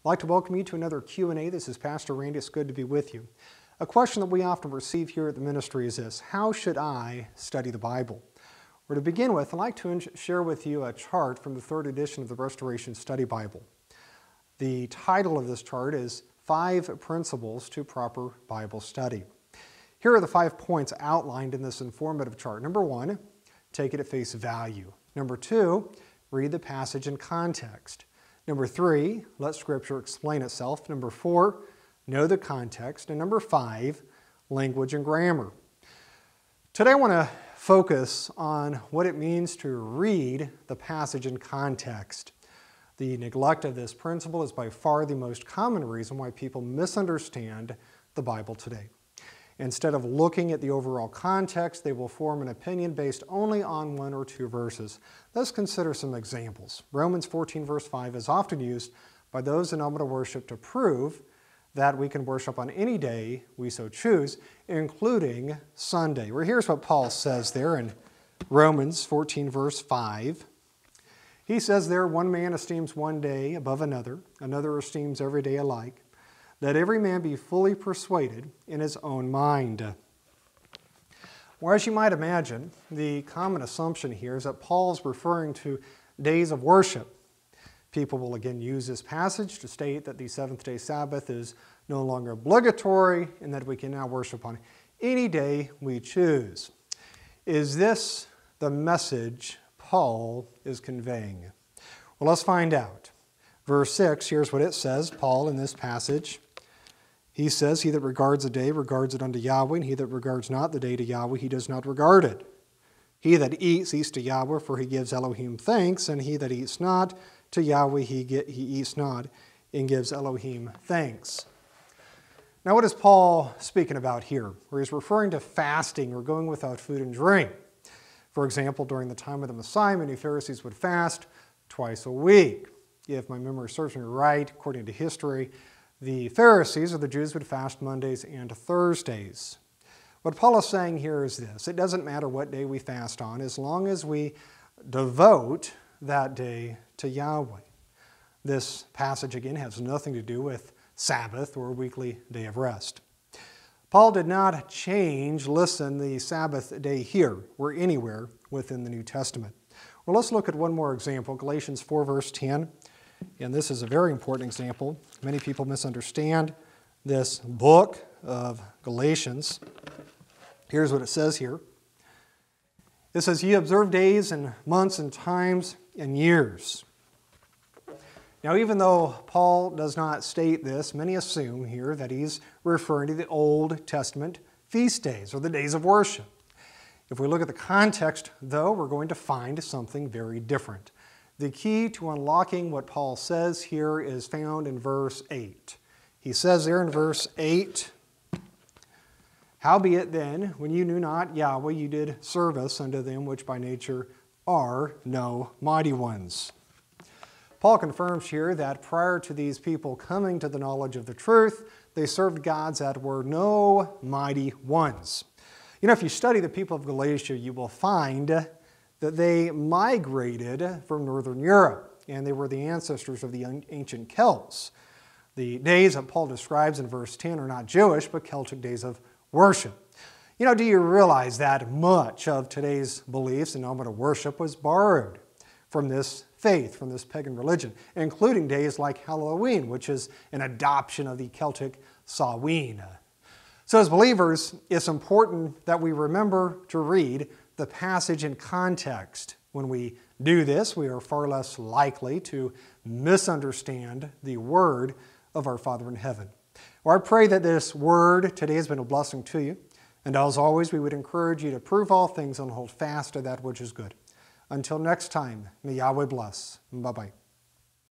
I'd like to welcome you to another Q&A. This is Pastor Randy. It's good to be with you. A question that we often receive here at the ministry is this: how should I study the Bible? Well, to begin with, I'd like to share with you a chart from the third edition of the Restoration Study Bible. The title of this chart is 5 Principles to Proper Bible Study. Here are the 5 points outlined in this informative chart. Number 1, take it at face value. Number 2, read the passage in context. Number 3, let Scripture explain itself. Number 4, know the context. And number 5, language and grammar. Today I want to focus on what it means to read the passage in context. The neglect of this principle is by far the most common reason why people misunderstand the Bible today. Instead of looking at the overall context, they will form an opinion based only on 1 or 2 verses. Let's consider some examples. Romans 14 verse 5 is often used by those in nominal worship to prove that we can worship on any day we so choose, including Sunday. Well, here's what Paul says there in Romans 14 verse 5. He says there, one man esteems one day above another, another esteems every day alike. Let every man be fully persuaded in his own mind. Well, as you might imagine, the common assumption here is that Paul's referring to days of worship. People will again use this passage to state that the seventh-day Sabbath is no longer obligatory and that we can now worship on any day we choose. Is this the message Paul is conveying? Well, let's find out. Verse 6, here's what it says, Paul in this passage. He says, he that regards a day regards it unto Yahweh, and he that regards not the day to Yahweh, he does not regard it. He that eats to Yahweh, for he gives Elohim thanks, and he that eats not, to Yahweh he eats not, and gives Elohim thanks. Now what is Paul speaking about here? Where he's referring to fasting or going without food and drink. For example, during the time of the Messiah, many Pharisees would fast twice a week. If my memory serves me right, according to history, the Pharisees or the Jews would fast Mondays and Thursdays. What Paul is saying here is this: it doesn't matter what day we fast on as long as we devote that day to Yahweh. This passage again has nothing to do with Sabbath or a weekly day of rest. Paul did not change, the Sabbath day here or anywhere within the New Testament. Well, let's look at one more example, Galatians 4 verse 10. And this is a very important example. Many people misunderstand this book of Galatians. Here's what it says here. It says, ye observe days and months and times and years. Now, even though Paul does not state this, many assume here that he's referring to the Old Testament feast days or the days of worship. If we look at the context, though, we're going to find something very different. The key to unlocking what Paul says here is found in verse 8. He says there in verse 8, howbeit then, when you knew not Yahweh, you did service unto them which by nature are no mighty ones. Paul confirms here that prior to these people coming to the knowledge of the truth, they served gods that were no mighty ones. You know, if you study the people of Galatia, you will find that they migrated from Northern Europe, and they were the ancestors of the ancient Celts. The days that Paul describes in verse 10 are not Jewish, but Celtic days of worship. You know, do you realize that much of today's beliefs and nominal worship was borrowed from this faith, from this pagan religion, including days like Halloween, which is an adoption of the Celtic Samhain. So as believers, it's important that we remember to read the passage in context. When we do this, we are far less likely to misunderstand the word of our Father in heaven. Well, I pray that this word today has been a blessing to you. And as always, we would encourage you to prove all things and hold fast to that which is good. Until next time, may Yahweh bless. Bye-bye.